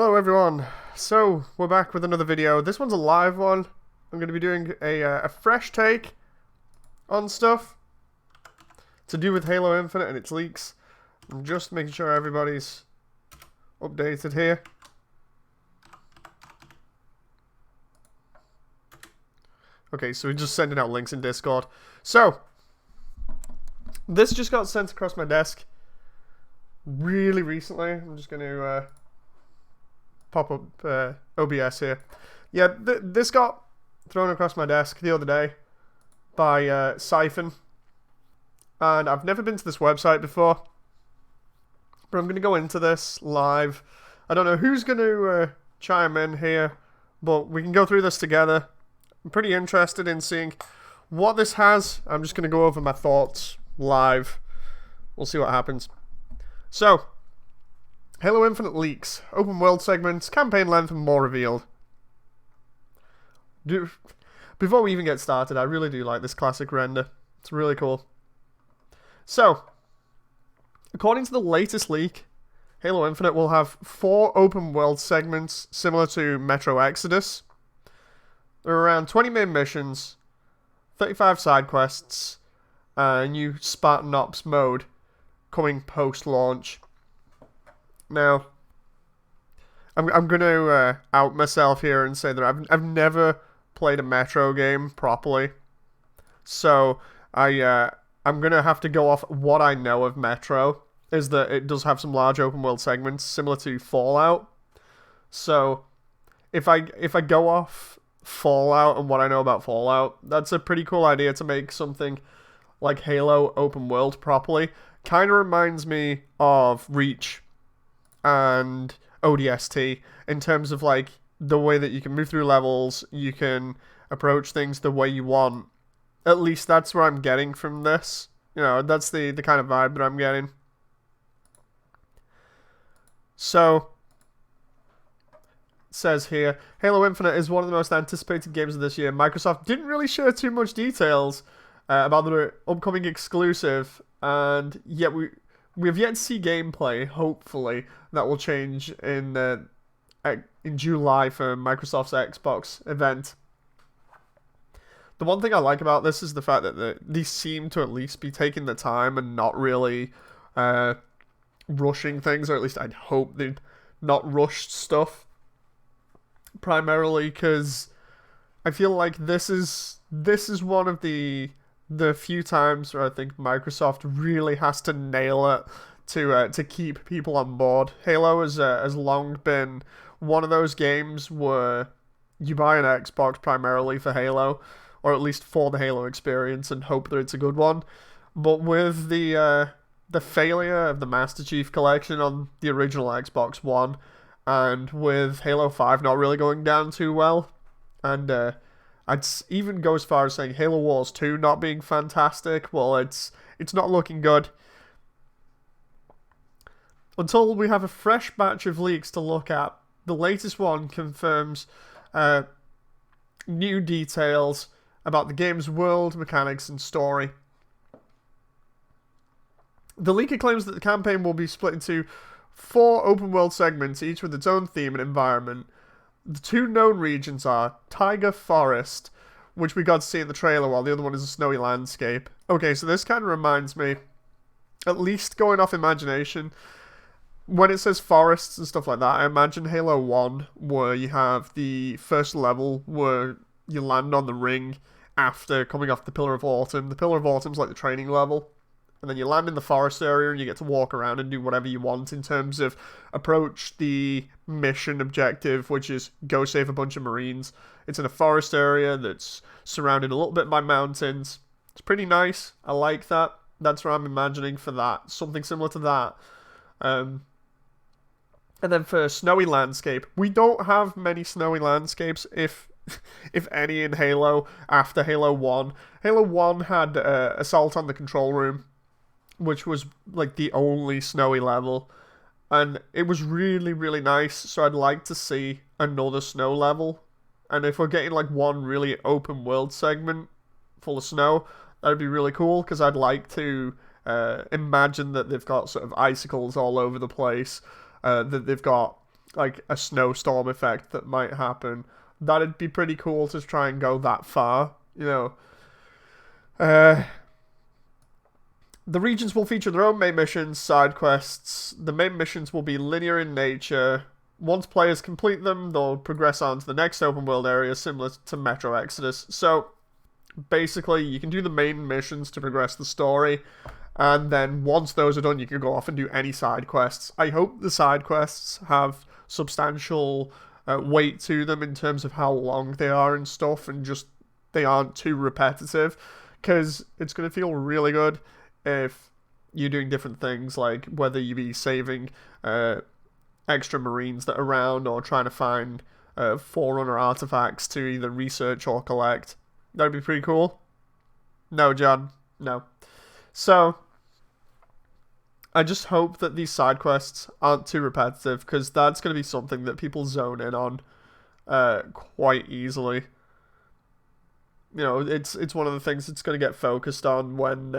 Hello everyone, so we're back with another video. This one's a live one. I'm going to be doing a fresh take on stuff to do with Halo Infinite and its leaks. I'm just making sure everybody's updated here. Okay, so we're just sending out links in Discord. So, this just got sent across my desk really recently. I'm just going to pop up OBS here. Yeah, this got thrown across my desk the other day by Siphon. And I've never been to this website before. But I'm going to go into this live. I don't know who's going to chime in here, but we can go through this together. I'm pretty interested in seeing what this has. I'm just going to go over my thoughts live. We'll see what happens. So, Halo Infinite leaks. Open world segments, campaign length, and more revealed. Before we even get started, I really do like this classic render. It's really cool. So, according to the latest leak, Halo Infinite will have 4 open world segments similar to Metro Exodus. There are around 20 main missions, 35 side quests, a new Spartan Ops mode coming post-launch. Now, I'm going to out myself here and say that I've never played a Metro game properly, so I'm going to have to go off what I know of Metro, is that it does have some large open world segments similar to Fallout. So if I go off Fallout and what I know about Fallout, that's a pretty cool idea to make something like Halo open world properly. Kind of reminds me of Reach and ODST in terms of like the way that you can move through levels, you can approach things the way you want. At least that's what I'm getting from this. You know, that's the kind of vibe that I'm getting. So, it says here, Halo Infinite is one of the most anticipated games of this year. Microsoft didn't really share too much details about the upcoming exclusive, and yet we've yet to see gameplay, hopefully, that will change in July for Microsoft's Xbox event. The one thing I like about this is the fact that they seem to at least be taking the time and not really rushing things, or at least I'd hope they'd not rushed stuff. Primarily because I feel like this is one of the few times where I think Microsoft really has to nail it to keep people on board. Halo has long been one of those games where you buy an Xbox primarily for Halo, or at least for the Halo experience, and hope that it's a good one. But with the failure of the Master Chief Collection on the original Xbox One, and with Halo 5 not really going down too well, and I'd even go as far as saying Halo Wars 2 not being fantastic, well, it's not looking good. Until we have a fresh batch of leaks to look at, the latest one confirms new details about the game's world, mechanics, and story. The leaker claims that the campaign will be split into 4 open world segments, each with its own theme and environment. The 2 known regions are Taiga Forest, which we got to see in the trailer, while the other one is a snowy landscape. Okay, so this kind of reminds me, at least going off imagination, when it says forests and stuff like that, I imagine Halo 1, where you have the first level where you land on the ring after coming off the Pillar of Autumn. The Pillar of Autumn's like the training level. And then you land in the forest area and you get to walk around and do whatever you want in terms of approach the mission objective, which is go save a bunch of Marines. It's in a forest area that's surrounded a little bit by mountains. It's pretty nice. I like that. That's what I'm imagining for that. Something similar to that. And then for snowy landscape, we don't have many snowy landscapes, if any, in Halo after Halo 1. Halo 1 had Assault on the Control Room, which was like the only snowy level, and it was really, really nice. So I'd like to see another snow level, and if we're getting like one really open world segment full of snow, that'd be really cool, because I'd like to imagine that they've got sort of icicles all over the place, that they've got like a snowstorm effect that might happen. That'd be pretty cool to try and go that far, you know. Uh, the regions will feature their own main missions, side quests. The main missions will be linear in nature. Once players complete them, they'll progress on to the next open world area, similar to Metro Exodus. So basically, you can do the main missions to progress the story, and then once those are done, you can go off and do any side quests. I hope the side quests have substantial weight to them in terms of how long they are and stuff, and just they aren't too repetitive, because it's going to feel really good if you're doing different things, like whether you be saving extra marines that are around or trying to find Forerunner artifacts to either research or collect. That'd be pretty cool. No, John. No. So, I just hope that these side quests aren't too repetitive, because that's going to be something that people zone in on quite easily. You know, it's one of the things that's going to get focused on when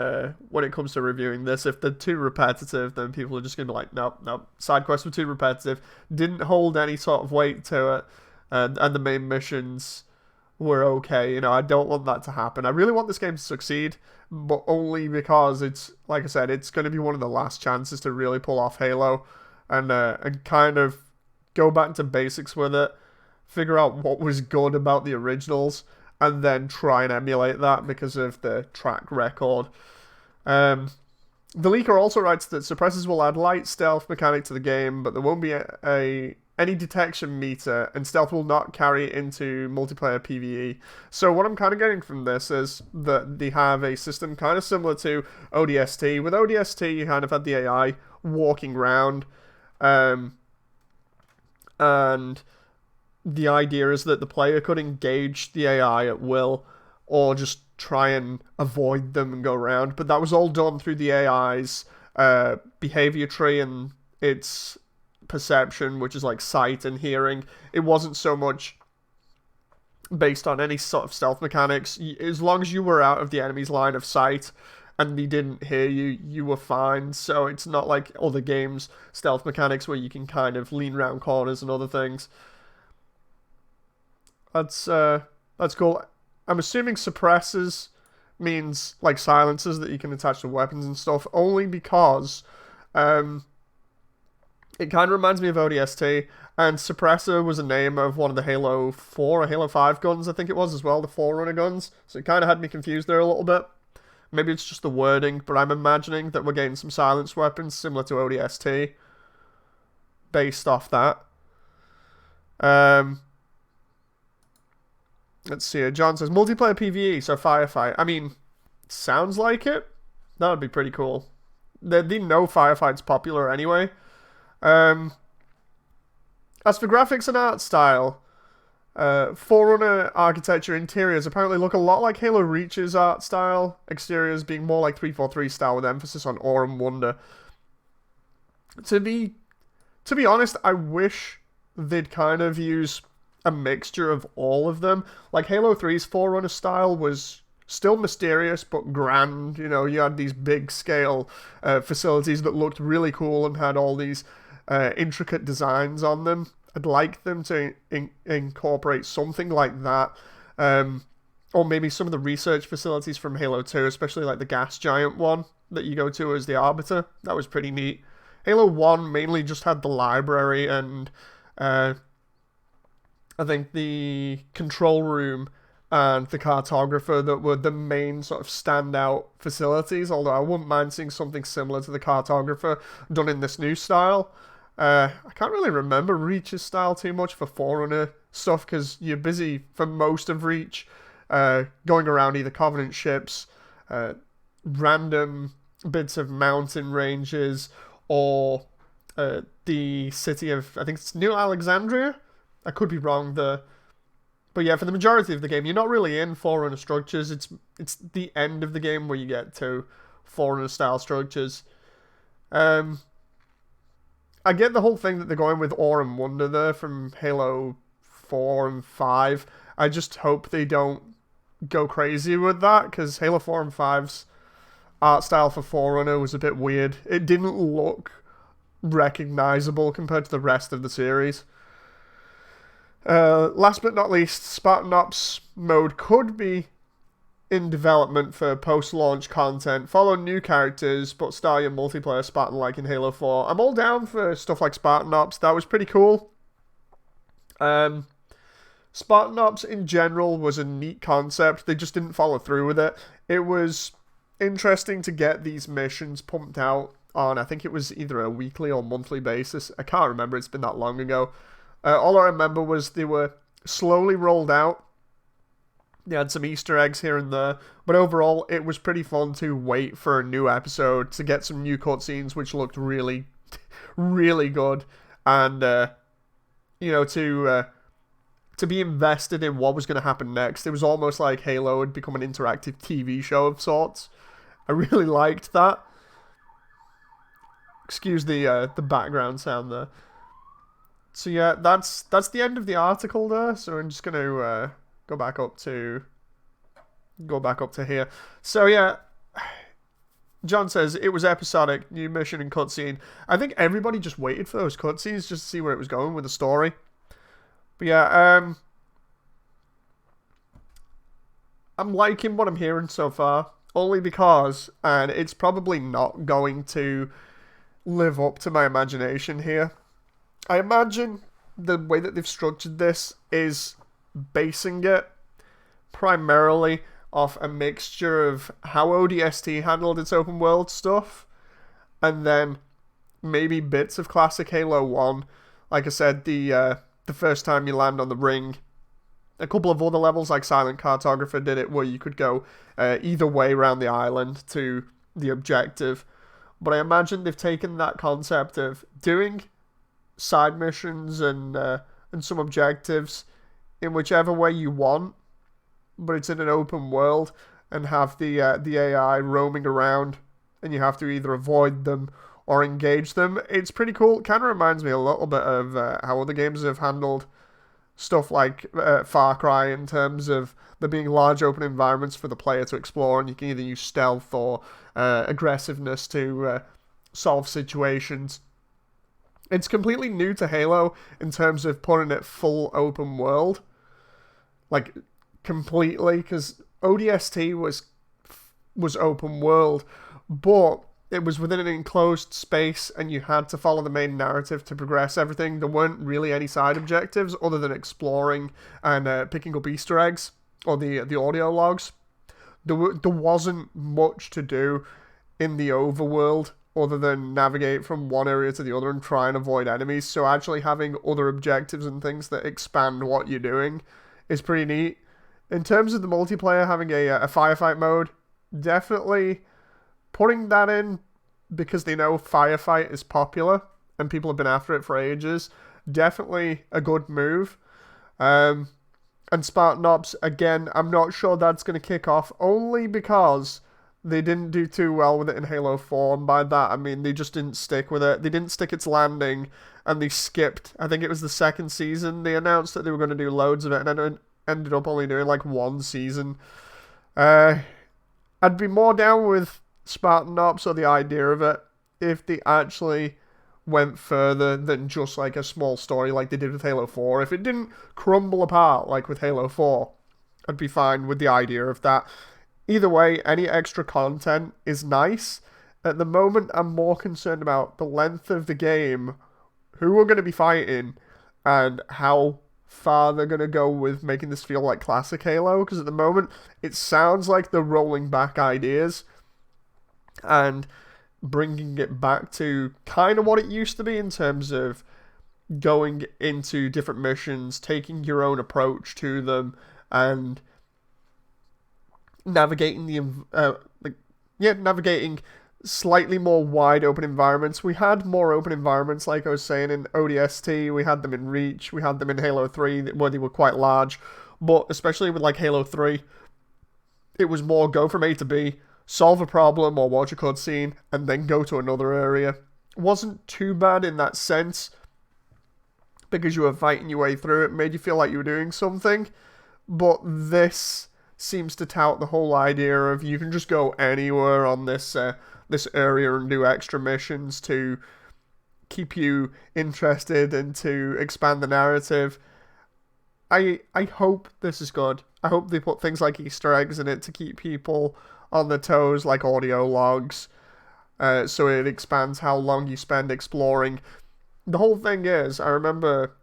it comes to reviewing this. If they're too repetitive, then people are just going to be like, nope, nope, side quests were too repetitive, didn't hold any sort of weight to it, and the main missions were okay. You know, I don't want that to happen. I really want this game to succeed, but only because it's, like I said, it's going to be one of the last chances to really pull off Halo and kind of go back to basics with it, figure out what was good about the originals, and then try and emulate that because of the track record. The leaker also writes that suppressors will add light stealth mechanic to the game, but there won't be any detection meter, and stealth will not carry into multiplayer PvE. So what I'm kind of getting from this is that they have a system kind of similar to ODST. With ODST, you kind of had the AI walking around, and the idea is that the player could engage the AI at will, or just try and avoid them and go around. But that was all done through the AI's behavior tree and its perception, which is like sight and hearing. It wasn't so much based on any sort of stealth mechanics. As long as you were out of the enemy's line of sight and they didn't hear you, you were fine. So it's not like other games' stealth mechanics where you can kind of lean around corners and other things. That's cool. I'm assuming suppressors means like silencers that you can attach to weapons and stuff, only because it kind of reminds me of ODST, and suppressor was a name of one of the Halo 4 or Halo 5 guns, I think it was as well, the Forerunner guns, so it kind of had me confused there a little bit. Maybe it's just the wording, but I'm imagining that we're getting some silenced weapons similar to ODST based off that. Let's see. John says multiplayer PvE, so firefight. I mean, sounds like it. That would be pretty cool. They know firefight's popular anyway. As for graphics and art style, Forerunner architecture interiors apparently look a lot like Halo Reach's art style. Exteriors being more like 343 style with emphasis on awe and wonder. To be honest, I wish they'd kind of use a mixture of all of them. Like Halo 3's Forerunner style was still mysterious but grand. You know, you had these big scale facilities that looked really cool and had all these intricate designs on them. I'd like them to incorporate something like that. Or maybe some of the research facilities from Halo 2, especially like the gas giant one that you go to as the Arbiter. That was pretty neat. Halo 1 mainly just had the library and I think the control room and the cartographer that were the main sort of standout facilities, although I wouldn't mind seeing something similar to the cartographer done in this new style. I can't really remember Reach's style too much for Forerunner stuff, because you're busy for most of Reach going around either Covenant ships, random bits of mountain ranges, or the city of, I think it's New Alexandria? I could be wrong there. But yeah, for the majority of the game, you're not really in Forerunner structures. It's the end of the game where you get to Forerunner-style structures. I get the whole thing that they're going with awe and wonder there from Halo 4 and 5. I just hope they don't go crazy with that, because Halo 4 and 5's art style for Forerunner was a bit weird. It didn't look recognizable compared to the rest of the series. Last but not least, Spartan Ops mode could be in development for post-launch content. Follow new characters, but start your multiplayer Spartan like in Halo 4. I'm all down for stuff like Spartan Ops. That was pretty cool. Spartan Ops in general was a neat concept. They just didn't follow through with it. It was interesting to get these missions pumped out on, I think it was either a weekly or monthly basis. I can't remember. It's been that long ago. All I remember was they were slowly rolled out. They had some Easter eggs here and there, but overall it was pretty fun to wait for a new episode to get some new cutscenes, which looked really, really good, and to be invested in what was going to happen next. It was almost like Halo had become an interactive TV show of sorts. I really liked that. Excuse the background sound there. So yeah, that's the end of the article there. So I'm just gonna go back up to here. So yeah, John says it was episodic, new mission and cutscene. I think everybody just waited for those cutscenes just to see where it was going with the story. But yeah, I'm liking what I'm hearing so far, only because, and it's probably not going to live up to my imagination here. I imagine the way that they've structured this is basing it primarily off a mixture of how ODST handled its open world stuff, and then maybe bits of classic Halo 1. Like I said, the first time you land on the ring. A couple of other levels like Silent Cartographer did it, where you could go either way around the island to the objective. But I imagine they've taken that concept of doing side missions and some objectives in whichever way you want, but it's in an open world, and have the AI roaming around, and you have to either avoid them or engage them. It's pretty cool. It kind of reminds me a little bit of how other games have handled stuff like Far Cry, in terms of there being large open environments for the player to explore, and you can either use stealth or aggressiveness to solve situations. It's completely new to Halo in terms of putting it full open world. Like, completely, because ODST was open world, but it was within an enclosed space, and you had to follow the main narrative to progress everything. There weren't really any side objectives other than exploring and picking up Easter eggs or the audio logs. There wasn't much to do in the overworld other than navigate from one area to the other and try and avoid enemies. So actually having other objectives and things that expand what you're doing is pretty neat. In terms of the multiplayer, having a firefight mode, definitely putting that in because they know firefight is popular and people have been after it for ages. Definitely a good move. And Spartan Ops, again, I'm not sure that's going to kick off, only because they didn't do too well with it in Halo 4, and by that I mean they just didn't stick with it. They didn't stick its landing, and they skipped. I think it was the second season. They announced that they were going to do loads of it, and then ended up only doing like one season. I'd be more down with Spartan Ops, or the idea of it, if they actually went further than just like a small story like they did with Halo 4. If it didn't crumble apart like with Halo 4, I'd be fine with the idea of that. Either way, any extra content is nice. At the moment, I'm more concerned about the length of the game, who we're going to be fighting, and how far they're going to go with making this feel like classic Halo, because at the moment, it sounds like they're rolling back ideas and bringing it back to kind of what it used to be in terms of going into different missions, taking your own approach to them, and navigating navigating slightly more wide open environments. We had more open environments, like I was saying, in ODST. We had them in Reach. We had them in Halo 3, where they were quite large. But especially with like Halo 3, it was more go from A to B, solve a problem or watch a cutscene, and then go to another area. It wasn't too bad in that sense, because you were fighting your way through. It made you feel like you were doing something. But this seems to tout the whole idea of you can just go anywhere on this area and do extra missions to keep you interested and to expand the narrative. I hope this is good. I hope they put things like Easter eggs in it to keep people on their toes, like audio logs, so it expands how long you spend exploring. The whole thing is, I remember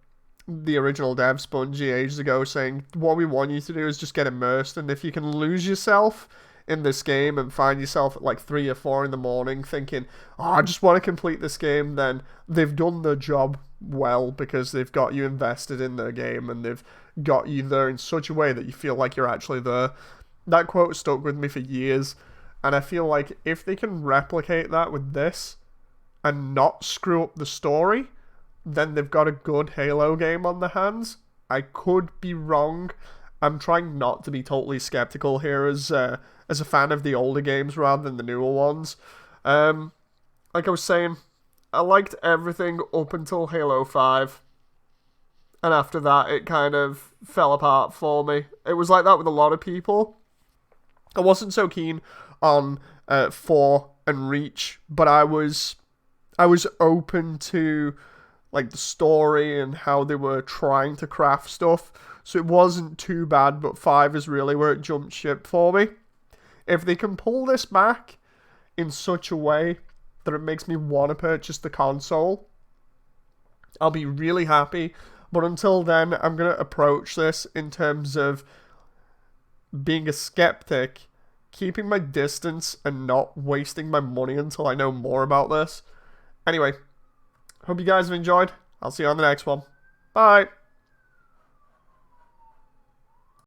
the original dev Spongy ages ago saying, what we want you to do is just get immersed, and if you can lose yourself in this game and find yourself at like 3 or 4 in the morning thinking, oh, I just want to complete this game, then they've done their job well, because they've got you invested in their game and they've got you there in such a way that you feel like you're actually there. That quote stuck with me for years, and I feel like if they can replicate that with this and not screw up the story, then they've got a good Halo game on their hands. I could be wrong. I'm trying not to be totally skeptical here as a fan of the older games rather than the newer ones. Like I was saying, I liked everything up until Halo 5. And after that, it kind of fell apart for me. It was like that with a lot of people. I wasn't so keen on 4 and Reach, but I was open to like the story and how they were trying to craft stuff. So it wasn't too bad, but 5 is really where it jumped ship for me. If they can pull this back in such a way that it makes me want to purchase the console, I'll be really happy. But until then, I'm going to approach this in terms of being a skeptic, keeping my distance, and not wasting my money until I know more about this. Anyway, hope you guys have enjoyed. I'll see you on the next one. Bye!